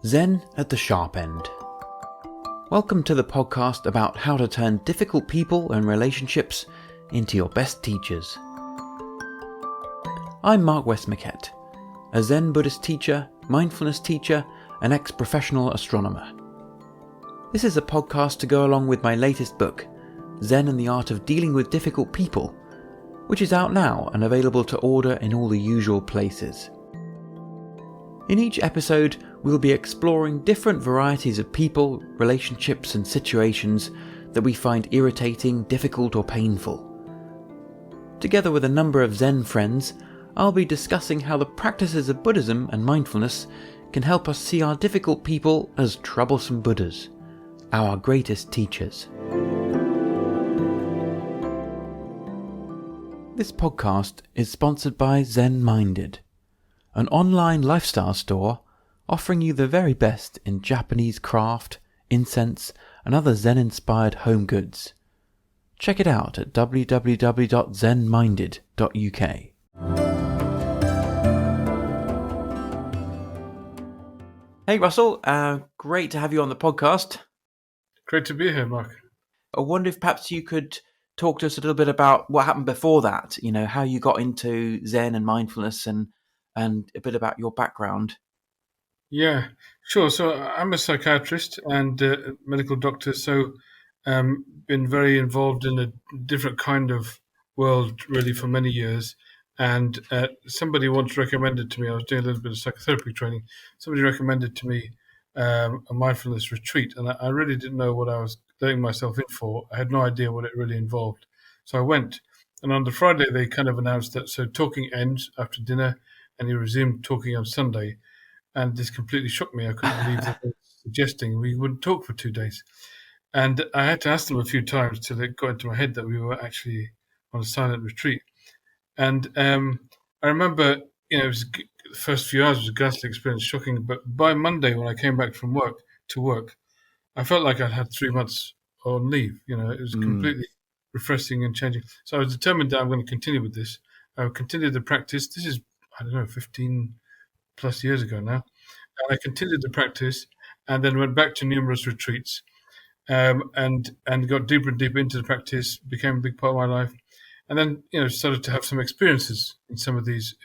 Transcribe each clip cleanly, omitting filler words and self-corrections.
Zen at the Sharp End. Welcome to the podcast about how to turn difficult people and relationships into your best teachers. I'm Mark Westmackett, a Zen Buddhist teacher, mindfulness teacher, and ex-professional astronomer. This is a podcast to go along with my latest book, Zen and the Art of Dealing with Difficult People, which is out now and available to order in all the usual places. In each episode, we'll be exploring different varieties of people, relationships, and situations that we find irritating, difficult, or painful. Together with a number of Zen friends, I'll be discussing how the practices of Buddhism and mindfulness can help us see our difficult people as troublesome Buddhas, our greatest teachers. This podcast is sponsored by Zen-Minded, an online lifestyle store offering you the very best in Japanese craft, incense, and other Zen-inspired home goods. Check it out at www.zenminded.uk. Hey Russell, great to have you on the podcast. Great to be here, Mark. I wonder if perhaps you could talk to us a little bit about what happened before that, how you got into Zen and mindfulness and a bit about your background. Yeah, sure. So I'm a psychiatrist and medical doctor, so been very involved in a different kind of world really for many years. And somebody once recommended to me, I was doing a little bit of psychotherapy training, somebody recommended to me a mindfulness retreat, and I really didn't know what I was letting myself in for. I had no idea what it really involved. So I went, and on the Friday they kind of announced that so talking ends after dinner, and you resumed talking on Sunday. And this completely shocked me. I couldn't believe that they were suggesting we wouldn't talk for 2 days. And I had to ask them a few times till it got into my head that we were actually on a silent retreat. And I remember, it was the first few hours was a ghastly experience, shocking. But by Monday, when I came back from work, I felt like I'd had 3 months on leave. It was completely refreshing and changing. So I was determined that I'm going to continue with this. I would continue the practice. This is, 15 plus years ago now. And I continued the practice and then went back to numerous retreats and got deeper and deeper into the practice, became a big part of my life. And then, started to have some experiences in some of these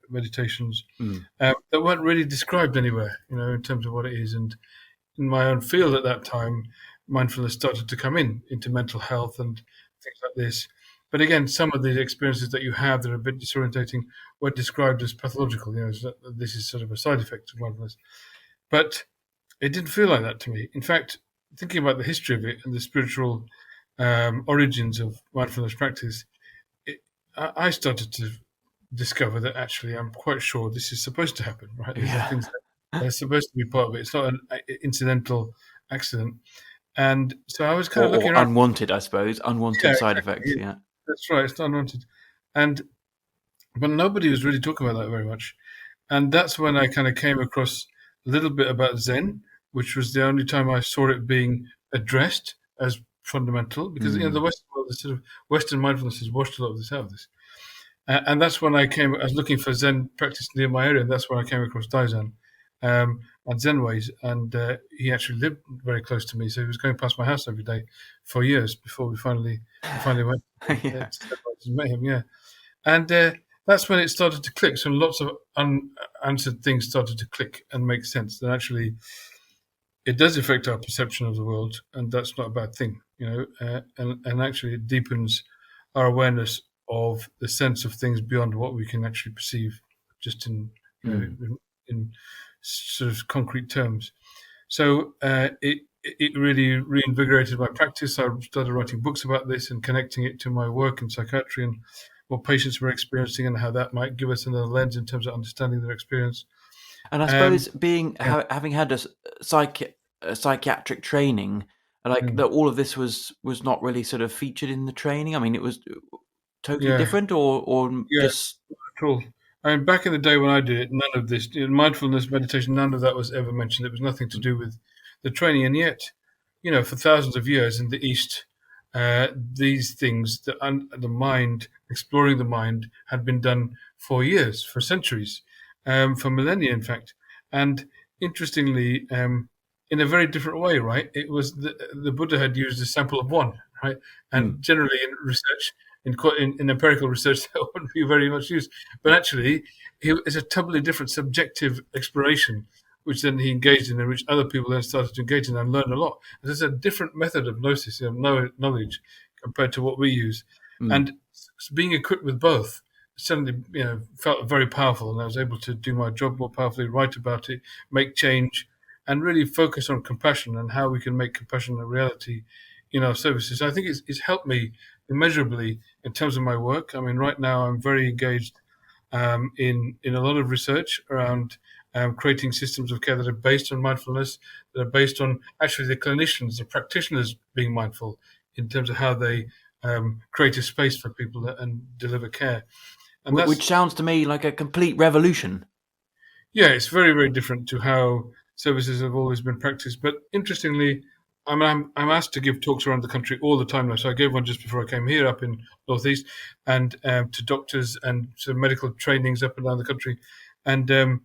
meditations that weren't really described anywhere, in terms of what it is. And in my own field at that time, mindfulness started to come into mental health and things like this. But again, some of the experiences that you have that are a bit disorientating were described as pathological. This is sort of a side effect of mindfulness. But it didn't feel like that to me. In fact, thinking about the history of it and the spiritual origins of mindfulness practice, I started to discover that actually I'm quite sure this is supposed to happen, right? These are things that are supposed to be part of it. It's not an incidental accident. And so I was kind of looking around. Unwanted, I suppose. Unwanted side effects, yeah. That's right, it's not unwanted. But nobody was really talking about that very much. And that's when I kind of came across a little bit about Zen, which was the only time I saw it being addressed as fundamental, because the Western world, the sort of Western mindfulness has washed a lot of this out of this. And that's when I was looking for Zen practice near my area, and that's when I came across Daizan and Zen Ways, and he actually lived very close to me, so he was going past my house every day for years before we finally went and met him. Yeah, and that's when it started to click. So lots of unanswered things started to click and make sense. That actually it does affect our perception of the world, and that's not a bad thing, and actually it deepens our awareness of the sense of things beyond what we can actually perceive, just in sort of concrete terms. So it really reinvigorated my practice. I started writing books about this and connecting it to my work in psychiatry and what patients were experiencing and how that might give us another lens in terms of understanding their experience. And I suppose having had a psychiatric training, that all of this was not really sort of featured in the training. I mean, it was totally different, or just at all. I mean, back in the day when I did it, none of this, mindfulness, meditation, none of that was ever mentioned. It was nothing to do with the training. And yet, for thousands of years in the East, these things, the mind, exploring the mind, had been done for years, for centuries, for millennia, in fact. And interestingly, in a very different way, right? It was the Buddha had used a sample of one, right? And generally in research, in empirical research, that wouldn't be very much used. But actually, it's a totally different subjective exploration, which then he engaged in, and which other people then started to engage in and learn a lot. And it's a different method of gnosis, knowledge, compared to what we use. And being equipped with both suddenly, felt very powerful, and I was able to do my job more powerfully, write about it, make change, and really focus on compassion and how we can make compassion a reality in our services. I think it's helped me immeasurably in terms of my work. I mean, right now I'm very engaged in a lot of research around creating systems of care that are based on mindfulness, that are based on actually the clinicians, the practitioners being mindful in terms of how they create a space for people and deliver care. And Which sounds to me like a complete revolution. Yeah, it's very, very different to how services have always been practiced. But interestingly, I'm asked to give talks around the country all the time now. So I gave one just before I came here up in Northeast, and to doctors and to medical trainings up and down the country, and the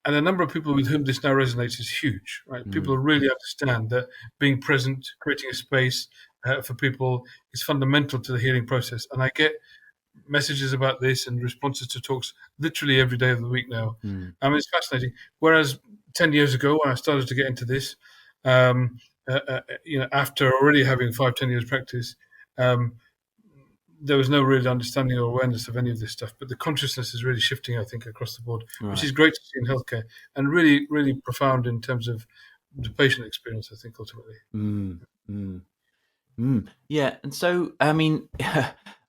number of people with whom this now resonates is huge. Right, people really understand that being present, creating a space for people is fundamental to the healing process. And I get messages about this and responses to talks literally every day of the week now. It's fascinating. Whereas 10 years ago, when I started to get into this, after already having 5-10 years practice, there was no real understanding or awareness of any of this stuff. But the consciousness is really shifting, I think, across the board, which is great to see in healthcare, and really, really profound in terms of the patient experience, I think, ultimately. Yeah, and so, I mean,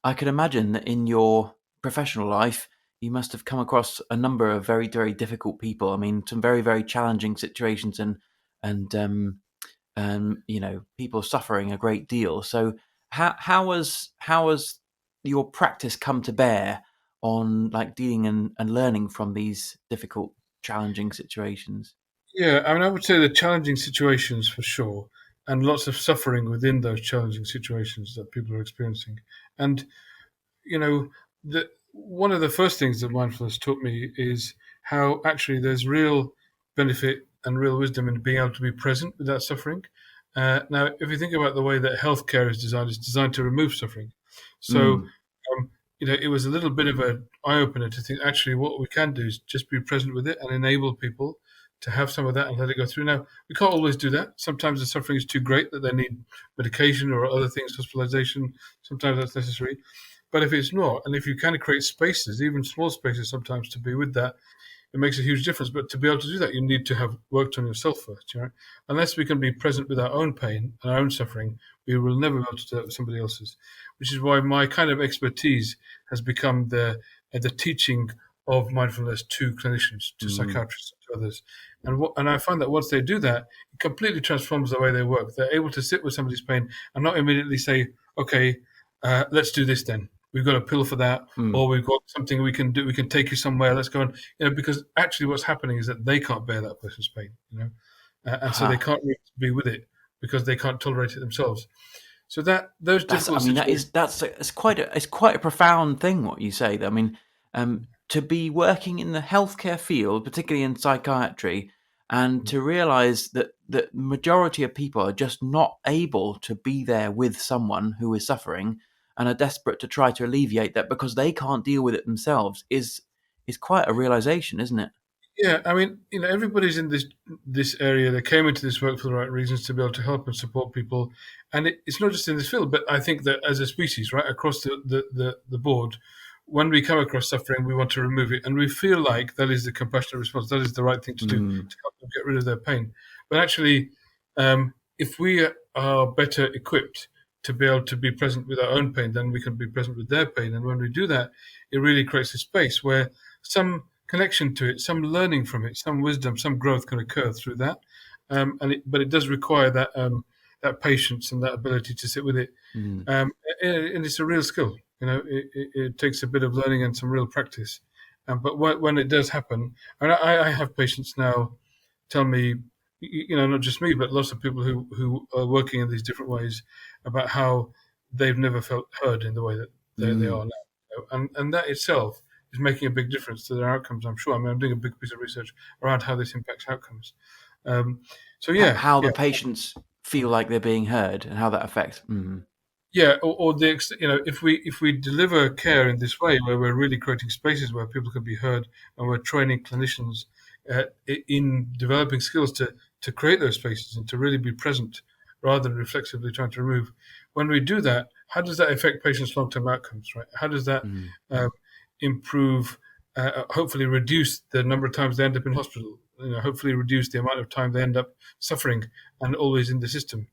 I could imagine that in your professional life, you must have come across a number of very, very difficult people. I mean, some very, very challenging situations, and people suffering a great deal. So, how has your practice come to bear on like dealing and learning from these difficult, challenging situations? Yeah, I mean, I would say the challenging situations for sure, and lots of suffering within those challenging situations that people are experiencing. And one of the first things that mindfulness taught me is how actually there's real benefit and real wisdom in being able to be present without suffering. Now, if you think about the way that healthcare is designed, it's designed to remove suffering. So, it was a little bit of an eye opener to think actually what we can do is just be present with it and enable people to have some of that and let it go through. Now, we can't always do that. Sometimes the suffering is too great that they need medication or other things, hospitalization. Sometimes that's necessary. But if it's not, and if you kind of create spaces, even small spaces sometimes to be with that, it makes a huge difference. But to be able to do that, you need to have worked on yourself first. Unless we can be present with our own pain and our own suffering, we will never be able to do that with somebody else's. Which is why my kind of expertise has become the teaching of mindfulness to clinicians, to psychiatrists, to others. And I find that once they do that, it completely transforms the way they work. They're able to sit with somebody's pain and not immediately say, okay, let's do this then. We've got a pill for that, or we've got something we can do. We can take you somewhere. Let's go on. Because actually, what's happening is that they can't bear that person's pain. And so they can't really be with it because they can't tolerate it themselves. So those difficult situations. It's quite a profound thing what you say. I mean, to be working in the healthcare field, particularly in psychiatry, and to realise that the majority of people are just not able to be there with someone who is suffering and are desperate to try to alleviate that because they can't deal with it themselves is quite a realization, isn't it? Yeah, I mean, everybody's in this area. They came into this work for the right reasons to be able to help and support people, and it's not just in this field. But I think that as a species, right across the board, when we come across suffering, we want to remove it, and we feel like that is the compassionate response. That is the right thing to do to help them get rid of their pain. But actually, if we are better equipped to be able to be present with our own pain, then we can be present with their pain. And when we do that, it really creates a space where some connection to it, some learning from it, some wisdom, some growth can occur through that. But it does require that patience and that ability to sit with it. And it's a real skill. It takes a bit of learning and some real practice. But when it does happen, and I have patients now tell me, not just me, but lots of people who are working in these different ways about how they've never felt heard in the way that they are now. And that itself is making a big difference to their outcomes. I'm sure. I mean, I'm doing a big piece of research around how this impacts outcomes. So yeah, How the patients feel like they're being heard and how that affects. yeah, or if we deliver care in this way, where we're really creating spaces where people can be heard, and we're training clinicians in developing skills to create those spaces and to really be present rather than reflexively trying to remove. When we do that, how does that affect patients' long-term outcomes? Right? How does that improve? Hopefully, reduce the number of times they end up in hospital. Hopefully, reduce the amount of time they end up suffering and always in the system.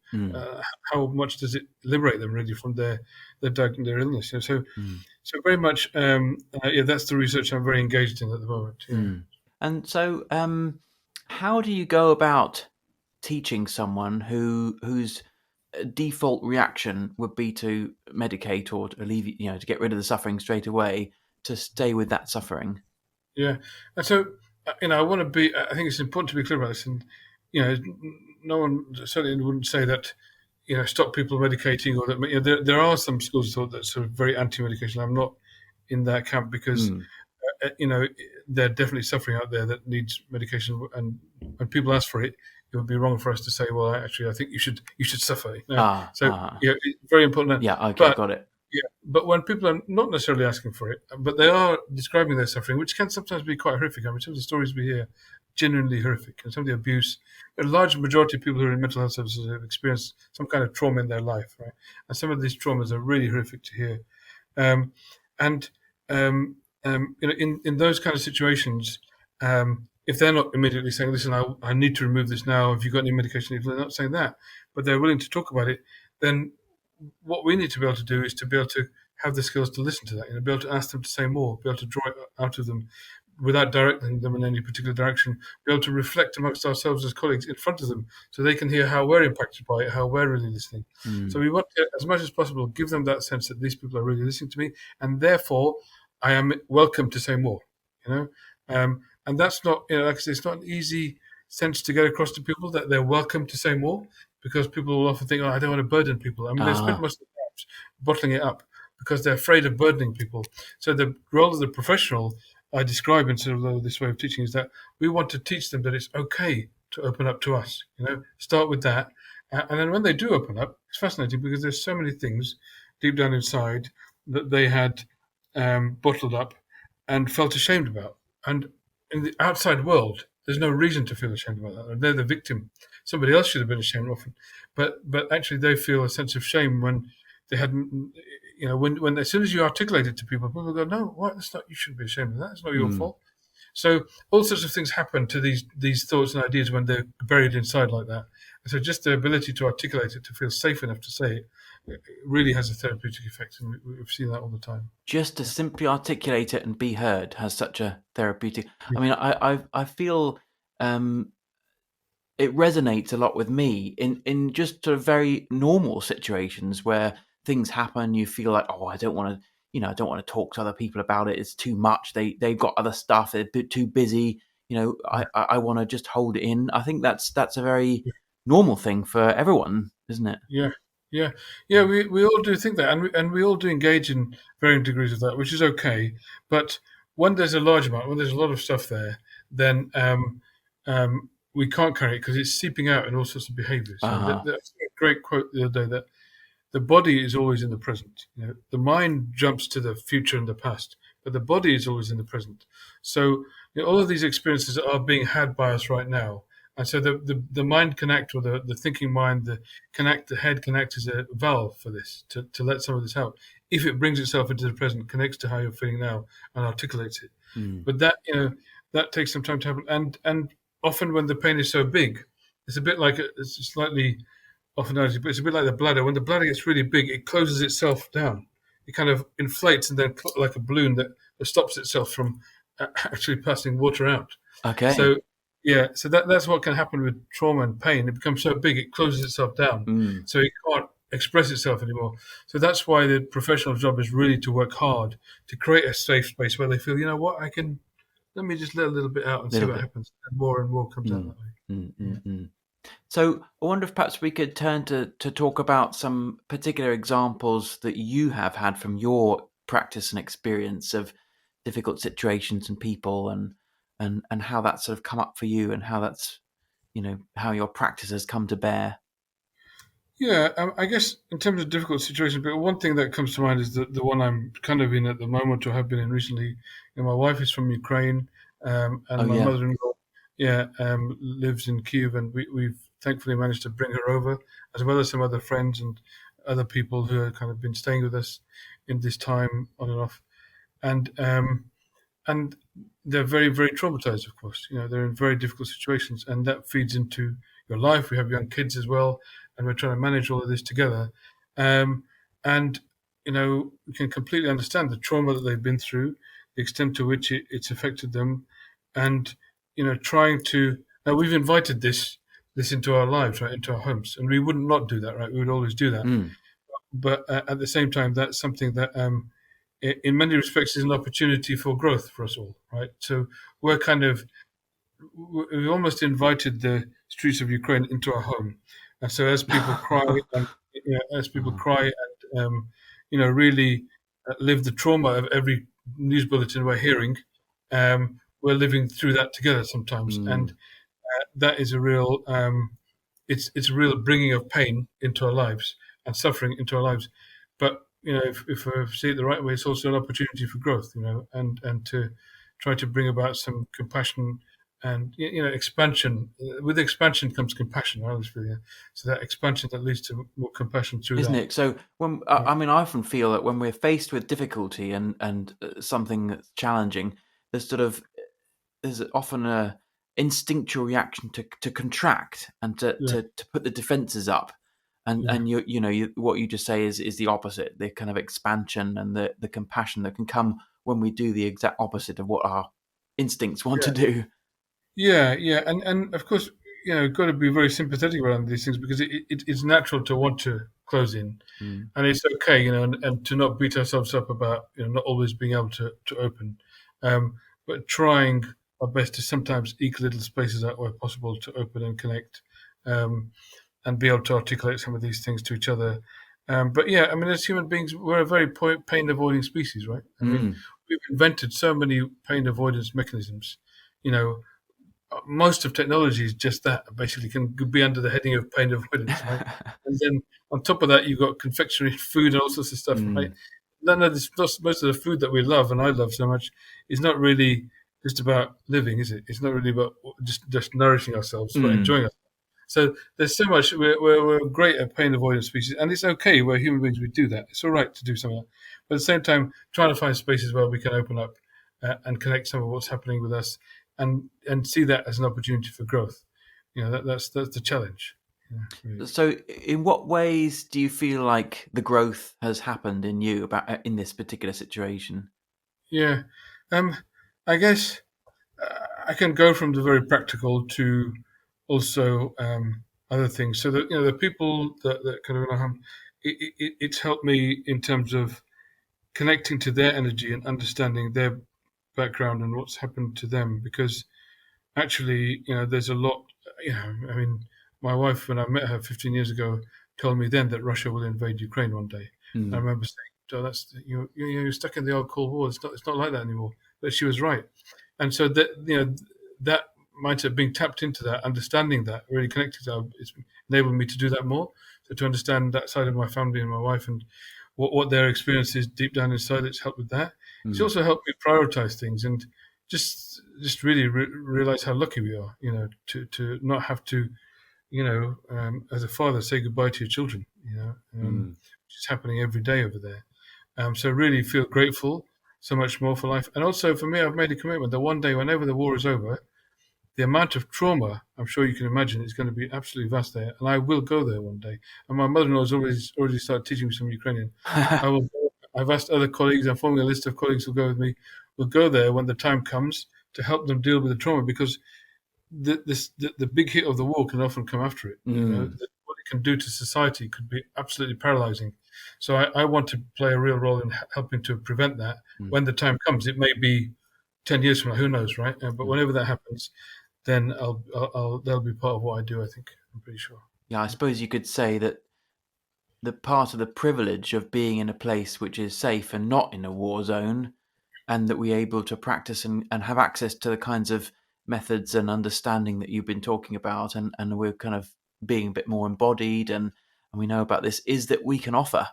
How much does it liberate them really from their illness? So very much, that's the research I'm very engaged in at the moment. Yeah. And so, how do you go about teaching someone whose default reaction would be to medicate or to alleviate, to get rid of the suffering straight away, to stay with that suffering? Yeah, and so I want to be. I think it's important to be clear about this, and no one certainly wouldn't say that stop people medicating, or that there are some schools of thought that sort of very anti-medication. I'm not in that camp because there are definitely suffering out there that needs medication, and when people ask for it, it would be wrong for us to say, well, actually, I think you should suffer. It's very important. Yeah, okay, got it. Yeah, but when people are not necessarily asking for it, but they are describing their suffering, which can sometimes be quite horrific. I mean, some of the stories we hear, genuinely horrific, and some of the abuse. A large majority of people who are in mental health services have experienced some kind of trauma in their life, right? And some of these traumas are really horrific to hear. In those kind of situations, if they're not immediately saying, "Listen, I need to remove this now. Have you got any medication?" If they're not saying that, but they're willing to talk about it, then what we need to be able to do is to be able to have the skills to listen to that, be able to ask them to say more, be able to draw it out of them without directing them in any particular direction, be able to reflect amongst ourselves as colleagues in front of them so they can hear how we're impacted by it, how we're really listening. So we want to, as much as possible, give them that sense that these people are really listening to me, and therefore I am welcome to say more, and that's not, like I say, it's not an easy sense to get across to people that they're welcome to say more, because people will often think, I don't want to burden people. I mean, they spend most of the time bottling it up because they're afraid of burdening people. So the role of the professional I describe in sort of this way of teaching is that we want to teach them that it's okay to open up to us. Start with that, and then when they do open up, it's fascinating because there's so many things deep down inside that they had bottled up and felt ashamed about. And in the outside world, there's no reason to feel ashamed about that. They're the victim. Somebody else should have been ashamed often, but actually they feel a sense of shame when they hadn't. When as soon as you articulate it to people go, "No, what? That's not. You shouldn't be ashamed of that. It's not your fault." So all sorts of things happen to these thoughts and ideas when they're buried inside like that. And so just the ability to articulate it, to feel safe enough to say it really has a therapeutic effect, and we've seen that all the time. Just to simply articulate it and be heard has such a therapeutic. I mean, I feel it resonates a lot with me in just sort of very normal situations where things happen. You feel like, I don't want to, I don't want to talk to other people about it. It's too much. They've got other stuff. They're a bit too busy. I want to just hold it in. I think that's a very normal thing for everyone, isn't it? Yeah. We all do think that, and we all do engage in varying degrees of that, which is okay. But when there's a large amount, when there's a lot of stuff there, then we can't carry it because it's seeping out in all sorts of behaviours. So that's a great quote the other day, that the body is always in the present. The mind jumps to the future and the past, but the body is always in the present. So all of these experiences are being had by us right now. And so the mind can act, or the thinking mind, the head can act as a valve for this, to let some of this out. If it brings itself into the present, connects to how you're feeling now, and articulates it. But that takes some time to happen. And often when the pain is so big, it's a bit like it's slightly often noticed, but it's a bit like the bladder. When the bladder gets really big, it closes itself down. It kind of inflates, and then like a balloon that stops itself from actually passing water out. Okay. So that's what can happen with trauma and pain. It becomes so big, it closes itself down. So it can't express itself anymore. So that's why the professional job is really to work hard to create a safe space where they feel, let me just let a little bit out and see what happens. And more comes out that way. So I wonder if perhaps we could turn to talk about some particular examples that you have had from your practice and experience of difficult situations and people, and how that's sort of come up for you, and how that's, how your practice has come to bear. Yeah, I guess in terms of difficult situations, but one thing that comes to mind is the one I'm kind of in at the moment, or have been in recently. My wife is from Ukraine, and Oh my yeah. mother-in-law, lives in Kyiv, and we've thankfully managed to bring her over, as well as some other friends and other people who have kind of been staying with us in this time on and off, and they're very, very traumatized. Of course, they're in very difficult situations, and that feeds into your life. We have young kids as well, and we're trying to manage all of this together. And we can completely understand the trauma that they've been through, the extent to which it's affected them, and trying to. Now we've invited this into our lives, right, into our homes, and we wouldn't not do that, right? We would always do that. Mm. But at the same time, that's something that in many respects is an opportunity for growth for us all, right? So we've almost invited the streets of Ukraine into our home, and so as people cry and Mm. really live the trauma of every news bulletin we're hearing, we're living through that together sometimes, and Mm. that is a real it's a real bringing of pain into our lives and suffering into our lives. But if I see it the right way, it's also an opportunity for growth. And to try to bring about some compassion and expansion. With expansion comes compassion. I always feel, yeah. So that expansion that leads to more compassion through Isn't that. it? So when Yeah, I often feel that when we're faced with difficulty and something that's challenging, there's often a instinctual reaction to contract and to, yeah, to to put the defenses up, and yeah, and what you just say is the opposite, the kind of expansion and the compassion that can come when we do the exact opposite of what our instincts want to yeah. do. Yeah, and of course, got to be very sympathetic around these things because it's natural to want to close in, Mm. and it's okay, and to not beat ourselves up about not always being able to open, but trying our best to sometimes eke little spaces out where possible to open and connect, um, and be able to articulate some of these things to each other. But yeah, I mean, as human beings, we're a very pain avoiding species, right? I mean, Mm. we've invented so many pain avoidance mechanisms. You know, most of technology is just that. Basically, can be under the heading of pain avoidance, right? And then on top of that, you've got confectionery food and all sorts of stuff, right? Mm. No, most of the food that we love and I love so much is not really just about living, is it? It's not really about just nourishing ourselves, but Mm. enjoying ourselves. So there's so much. We're great at pain avoidance species, and it's okay. We're human beings. We do that. It's all right to do some of that. But at the same time, trying to find spaces where we can open up and connect some of what's happening with us, and see that as an opportunity for growth. That's the challenge. Yeah, really. So, in what ways do you feel like the growth has happened in you about in this particular situation? Yeah. Um, I guess I can go from the very practical to also other things. So that the people that kind of it's helped me in terms of connecting to their energy and understanding their background and what's happened to them. Because actually, there's a lot. I mean, my wife, when I met her 15 years ago, told me then that Russia will invade Ukraine one day. And I Mm. remember saying, "Oh, that's you're stuck in the old Cold War. It's not like that anymore." But she was right, and so that mindset being tapped into that, understanding that, really connected to that, it's enabled me to do that more. So to understand that side of my family and my wife and what their experience is deep down inside, it's helped with that. It's Mm. also helped me prioritize things and just really realize how lucky we are, to not have to, as a father, say goodbye to your children, Mm. which is happening every day over there. So really feel grateful so much more for life. And also for me, I've made a commitment that one day, whenever the war is over, the amount of trauma, I'm sure you can imagine, is going to be absolutely vast there. And I will go there one day. And my mother-in-law has already started teaching me some Ukrainian. I will. I've asked other colleagues. I'm forming a list of colleagues who'll go with me. We'll go there when the time comes to help them deal with the trauma because the big hit of the war can often come after it. Mm. What it can do to society could be absolutely paralyzing. So I want to play a real role in helping to prevent that Mm. when the time comes. It may be 10 years from now, who knows, right? But Mm. whenever that happens, then that'll be part of what I do. I think I'm pretty sure. Yeah, I suppose you could say that the part of the privilege of being in a place which is safe and not in a war zone and that we're able to practice and have access to the kinds of methods and understanding that you've been talking about, and we're kind of being a bit more embodied, and we know about this, is that we can offer,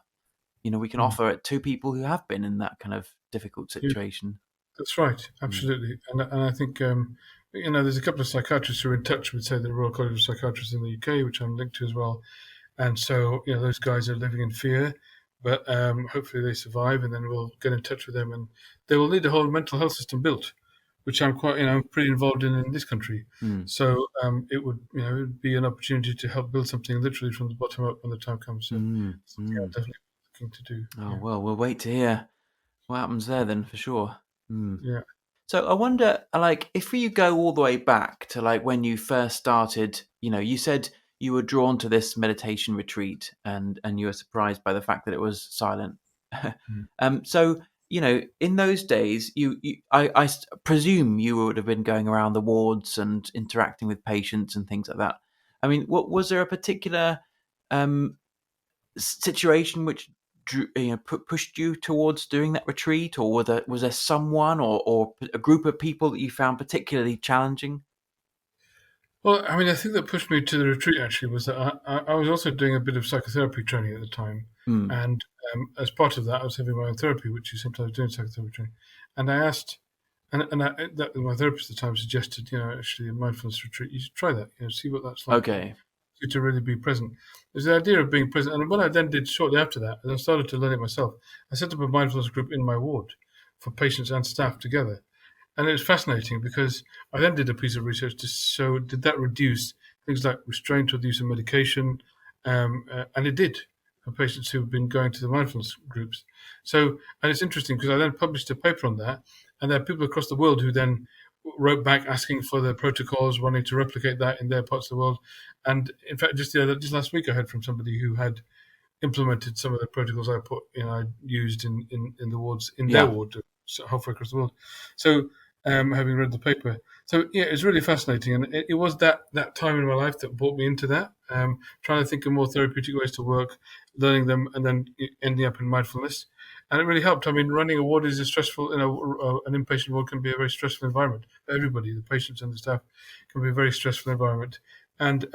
we can offer it to people who have been in that kind of difficult situation. That's right, absolutely. And I think, there's a couple of psychiatrists who are in touch with, say, the Royal College of Psychiatrists in the UK, which I'm linked to as well. And so, those guys are living in fear, but hopefully they survive, and then we'll get in touch with them. And they will need a whole mental health system built, which I'm quite, pretty involved in this country. So it would be an opportunity to help build something literally from the bottom up when the time comes. So something I'm definitely looking to do. Oh, well, we'll wait to hear what happens there then, for sure. Yeah. So I wonder, like, if you go all the way back to like when you first started, you said you were drawn to this meditation retreat, and you were surprised by the fact that it was silent. So, in those days, I presume you would have been going around the wards and interacting with patients and things like that. I mean, what was there a particular situation which pushed you towards doing that retreat, or was there someone or a group of people that you found particularly challenging? Well, I mean, I think that pushed me to the retreat actually was that I was also doing a bit of psychotherapy training at the time. And as part of that, I was having my own therapy, which is sometimes doing psychotherapy training. And I asked, my therapist at the time suggested, actually a mindfulness retreat, you should try that, see what that's like. Okay. To really be present. There's the idea of being present. And what I then did shortly after that, as I started to learn it myself, I set up a mindfulness group in my ward for patients and staff together. And it was fascinating because I then did a piece of research to show, did that reduce things like restraint or the use of medication? And it did for patients who've been going to the mindfulness groups. So, and it's interesting because I then published a paper on that, and there are people across the world who then wrote back asking for the protocols, wanting to replicate that in their parts of the world. And in fact, just last week, I heard from somebody who had implemented some of the protocols I used in the wards, in their ward, halfway across the world. So, having read the paper, so yeah, it's really fascinating, and it was that time in my life that brought me into that, trying to think of more therapeutic ways to work, learning them, and then ending up in mindfulness. And it really helped. I mean, running a ward is a stressful, an inpatient ward can be a very stressful environment. Everybody, the patients and the staff, can be a very stressful environment. And,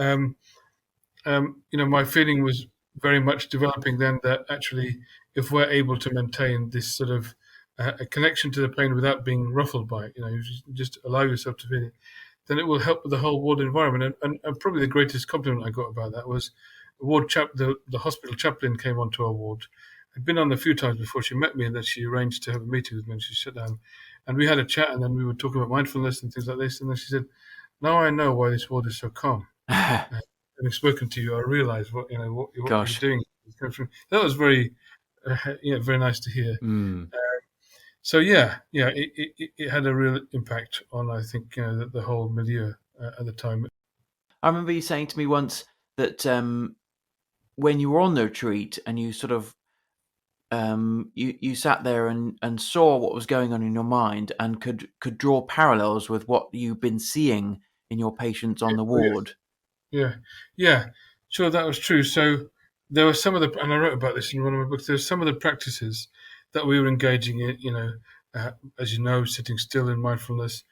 my feeling was very much developing then that actually, if we're able to maintain this sort of a connection to the pain without being ruffled by it, you just allow yourself to feel it, then it will help with the whole ward environment. And probably the greatest compliment I got about that was the hospital chaplain came onto our ward. I'd been on a few times before she met me, and then she arranged to have a meeting with me, and she sat down and we had a chat, and then we were talking about mindfulness and things like this. And then she said, "Now I know why this ward is so calm. Having spoken to you, I realise what you're doing." That was very, very nice to hear. So it had a real impact on, I think, the whole milieu at the time. I remember you saying to me once that when you were on the retreat and you sort of you sat there and saw what was going on in your mind and could draw parallels with what you've been seeing in your patients on the ward. Yeah, sure, that was true. So there were some of the, and I wrote about this in one of my books, there were some of the practices that we were engaging in, as you know, sitting still in mindfulness,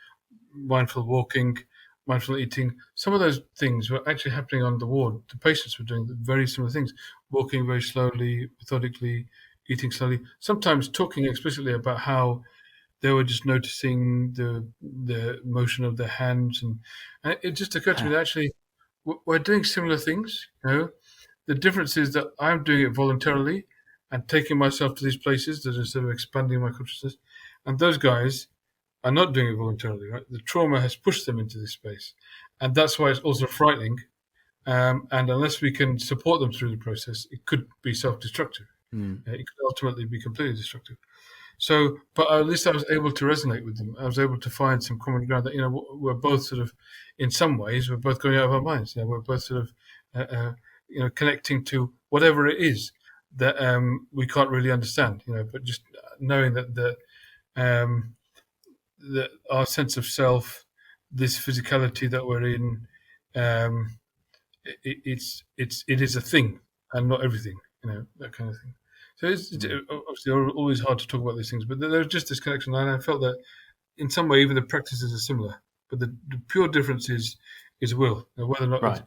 mindful walking, mindful eating. Some of those things were actually happening on the ward. The patients were doing very similar things, walking very slowly, methodically, eating slowly, sometimes talking explicitly about how they were just noticing the motion of their hands. And it just occurred to me that actually we're doing similar things. The difference is that I'm doing it voluntarily and taking myself to these places that are sort of expanding my consciousness. And those guys are not doing it voluntarily, right? The trauma has pushed them into this space. And that's why it's also frightening. And unless we can support them through the process, it could be self-destructive. It could ultimately be completely destructive. So, but at least I was able to resonate with them. I was able to find some common ground that, we're both sort of, in some ways, we're both going out of our minds. We're both sort of, connecting to whatever it is that we can't really understand, but just knowing that our sense of self, this physicality that we're in, it is a thing and not everything, that kind of thing. So it's obviously always hard to talk about these things, but there's just this connection, and I felt that in some way even the practices are similar, but the pure difference is will, whether or not Right.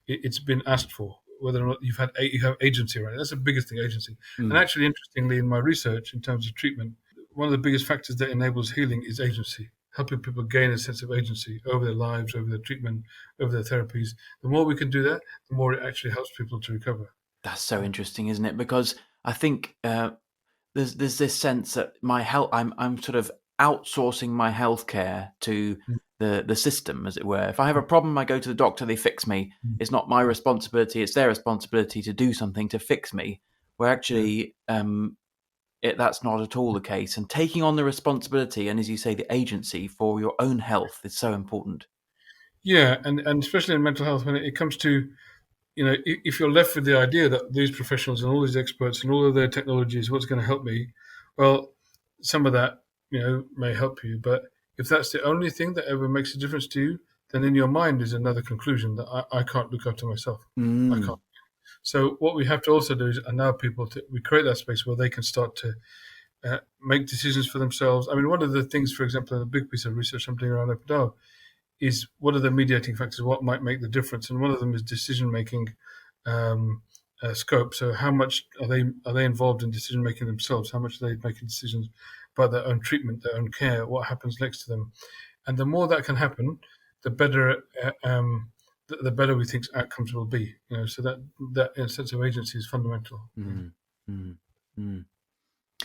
it's been asked for, whether or not you have agency around it. That's the biggest thing, agency. And Mm. actually, interestingly, in my research in terms of treatment, one of the biggest factors that enables healing is agency, helping people gain a sense of agency over their lives, over their treatment, over their therapies. The more we can do that, the more it actually helps people to recover. That's so interesting, isn't it? Because I think there's this sense that my health, I'm sort of outsourcing my healthcare to the system, as it were. If I have a problem, I go to the doctor, they fix me. It's not my responsibility; it's their responsibility to do something to fix me. Where actually, that's not at all the case. And taking on the responsibility and, as you say, the agency for your own health is so important. Yeah, and especially in mental health, when it comes to, if you're left with the idea that these professionals and all these experts and all of their technologies, what's going to help me? Well, some of that, may help you. But if that's the only thing that ever makes a difference to you, then in your mind is another conclusion that I can't look after myself. I can't. So what we have to also do is allow people we create that space where they can start to make decisions for themselves. I mean, one of the things, for example, a big piece of research I'm doing around OpenDAO is what are the mediating factors, what might make the difference, and one of them is decision making scope. So how much are they involved in decision making themselves? How much are they making decisions about their own treatment, their own care, what happens next to them? And the more that can happen, the better the better we think outcomes will be. So that sense of agency is fundamental.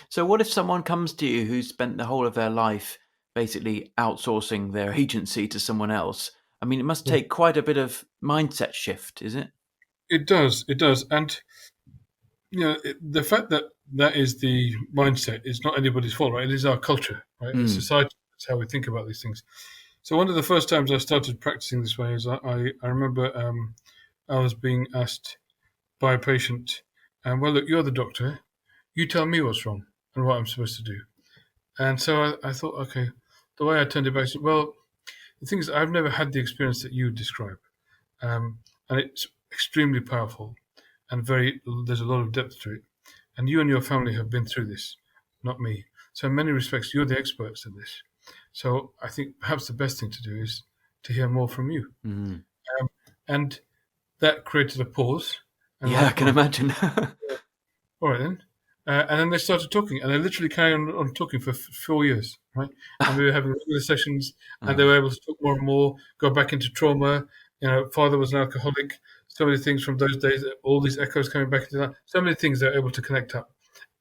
So what if someone comes to you who's spent the whole of their life basically outsourcing their agency to someone else? I mean, it must take quite a bit of mindset shift, is it? It does, and the fact that is the mindset is not anybody's fault, right? It is our culture, right? It's society. That's how we think about these things. So one of the first times I started practicing this way is I remember I was being asked by a patient, well, look, you're the doctor. You tell me what's wrong and what I'm supposed to do. And so I thought, okay, the way I turned it back, well, the thing is, I've never had the experience that you describe. And it's extremely powerful and there's a lot of depth to it. And you and your family have been through this, not me. So in many respects, you're the experts in this. So I think perhaps the best thing to do is to hear more from you. And that created a pause. And I can imagine. All right then. And then they started talking, and they literally carried on talking for 4 years, right? And we were having regular sessions, and they were able to talk more and more, go back into trauma. Father was an alcoholic. So many things from those days, all these echoes coming back into that. So many things they're able to connect up.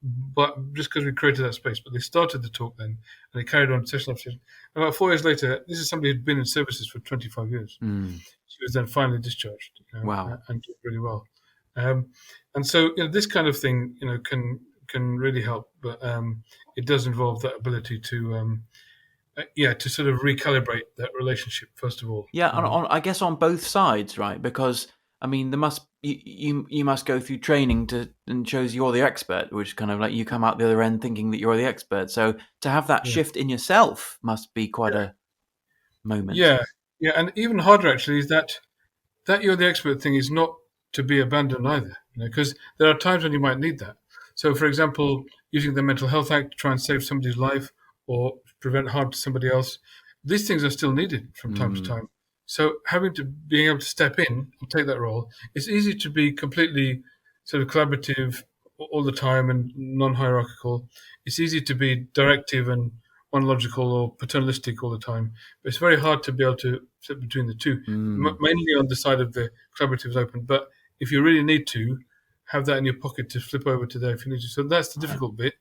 But just because we created that space, but they started the talk then, and they carried on session after session. And about 4 years later, this is somebody who'd been in services for 25 years. She was then finally discharged. Wow. And did really well. And so this kind of thing, can really help, but it does involve that ability to sort of recalibrate that relationship first of all. Yeah, I guess on both sides, right? Because I mean, you must go through training and shows you're the expert, which kind of like you come out the other end thinking that you're the expert. So to have that shift in yourself must be quite a moment. Yeah, and even harder actually is that you're the expert thing is not to be abandoned either, because there are times when you might need that. So, for example, using the Mental Health Act to try and save somebody's life or prevent harm to somebody else, these things are still needed from time to time. So being able to step in and take that role, it's easy to be completely sort of collaborative all the time and non-hierarchical. It's easy to be directive and monological or paternalistic all the time. But it's very hard to be able to sit between the two, mainly on the side of the collaborative is open. But if you really need to, have that in your pocket to flip over to there if you need to. So that's the difficult bit.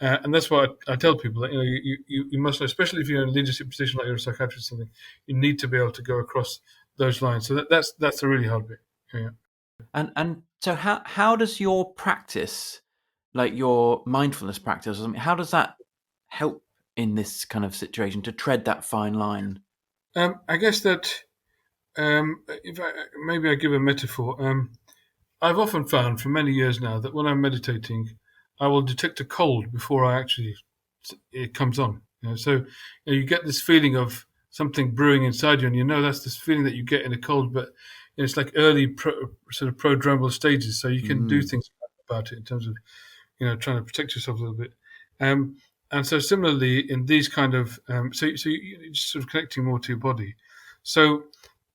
And that's why I tell people that, you must, especially if you're in a leadership position like you're a psychiatrist or something, you need to be able to go across those lines. So that's a really hard bit. Yeah. And so how does your practice, like your mindfulness practice, how does that help in this kind of situation to tread that fine line? I guess that maybe I give a metaphor. I've often found for many years now that when I'm meditating, I will detect a cold before it comes on. So you get this feeling of something brewing inside you, and that's this feeling that you get in a cold, but it's like early sort of prodromal stages. So you can do things about it in terms of trying to protect yourself a little bit. And so similarly in these kind of so you're just sort of connecting more to your body. So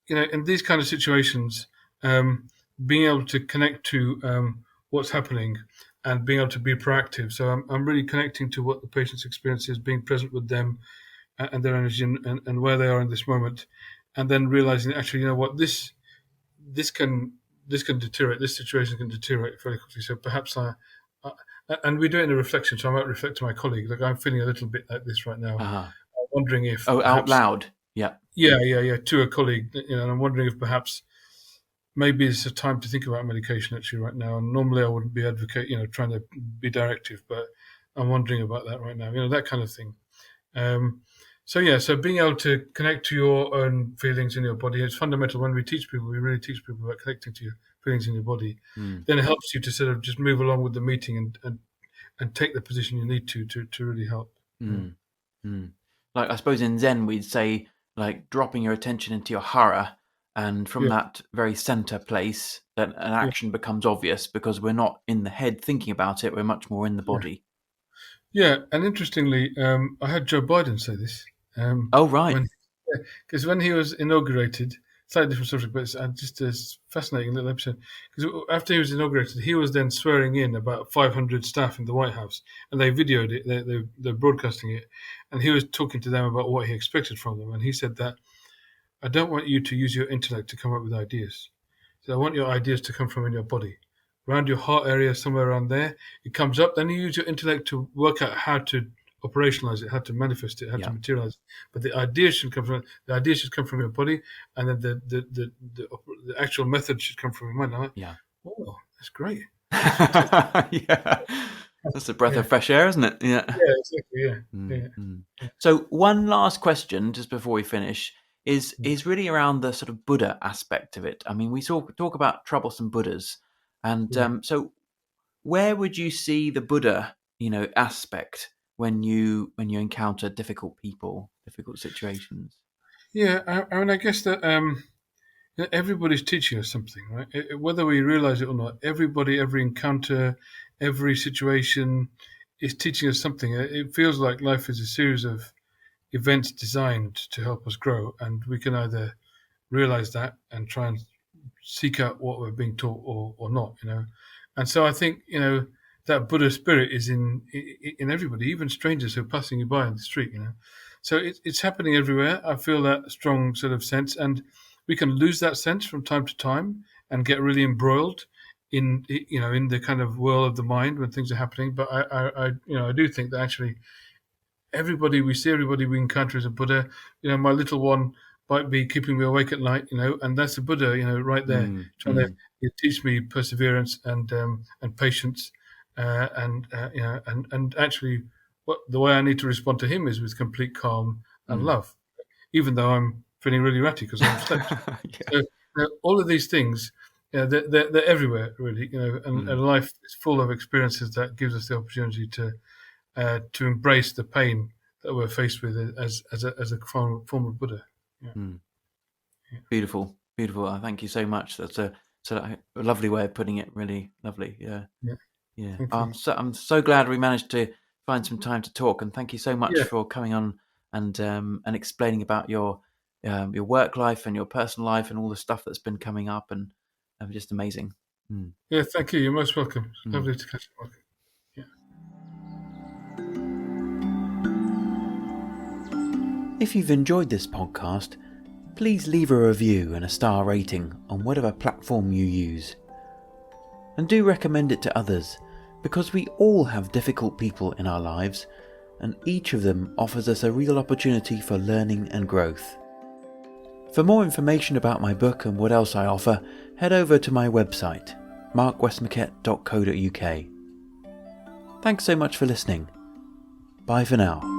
in these kind of situations, being able to connect to what's happening and being able to be proactive. So I'm really connecting to what the patient's experience is, being present with them and their energy and where they are in this moment, and then realizing actually, what this can deteriorate. This situation can deteriorate very quickly. So perhaps and we do it in a reflection. So I might reflect to my colleague, like I'm feeling a little bit like this right now. Uh-huh. I'm wondering if Oh, out perhaps, loud. Yeah. yeah, to a colleague, and I'm wondering if perhaps maybe it's a time to think about medication actually right now. And normally I wouldn't be trying to be directive, but I'm wondering about that right now. That kind of thing. So being able to connect to your own feelings in your body is fundamental. When we teach people, we really teach people about connecting to your feelings in your body. Then it helps you to sort of just move along with the meeting and take the position you need to really help. Like I suppose in Zen we'd say like dropping your attention into your hara, and from that very center place that an action becomes obvious because we're not in the head thinking about it, we're much more in the body. Yeah, and interestingly, I had Joe Biden say this. Oh, right. Because when he was inaugurated, slightly different subject, but it's just a fascinating little episode. Because after he was inaugurated, he was then swearing in about 500 staff in the White House, and they videoed it, they're broadcasting it, and he was talking to them about what he expected from them, and he said that, I don't want you to use your intellect to come up with ideas. So I want your ideas to come from in your body. Around your heart area, somewhere around there, it comes up. Then you use your intellect to work out how to operationalize it, how to manifest it, how to materialize it. But the ideas should come from your body, and then the actual method should come from your mind. I'm like, oh, that's great. Yeah, that's a breath of fresh air, isn't it? Yeah, exactly. So one last question, just before we finish, is really around the sort of Buddha aspect of it. I mean, we talk about troublesome Buddhas, and so where would you see the Buddha, aspect when you encounter difficult people, difficult situations? Yeah, I mean, I guess that everybody's teaching us something, right? Whether we realize it or not, everybody, every encounter, every situation is teaching us something. It feels like life is a series of events designed to help us grow, and we can either realize that and try and seek out what we're being taught or not, And so I think, that Buddha spirit is in everybody, even strangers who are passing you by in the street, So it's happening everywhere. I feel that strong sort of sense, and we can lose that sense from time to time and get really embroiled in the kind of whirl of the mind when things are happening. But I do think that actually everybody we encounter is a Buddha. My little one might be keeping me awake at night, and that's a Buddha, right there, trying to teach me perseverance and patience, and actually, the way I need to respond to him is with complete calm and love, even though I'm feeling really ratty because I haven't slept. So all of these things, they're everywhere, really, and life is full of experiences that gives us the opportunity to embrace the pain that we're faced with as a form of Buddha. Beautiful. Thank you so much. That's a lovely way of putting it. Really lovely. Yeah. I'm so glad we managed to find some time to talk, and thank you so much for coming on and explaining about your work life and your personal life and all the stuff that's been coming up, and just amazing. Yeah, thank you. You're most welcome. It's lovely to catch up. If you've enjoyed this podcast, please leave a review and a star rating on whatever platform you use. And do recommend it to others, because we all have difficult people in our lives, and each of them offers us a real opportunity for learning and growth. For more information about my book and what else I offer, head over to my website, markwestmackett.co.uk. Thanks so much for listening. Bye for now.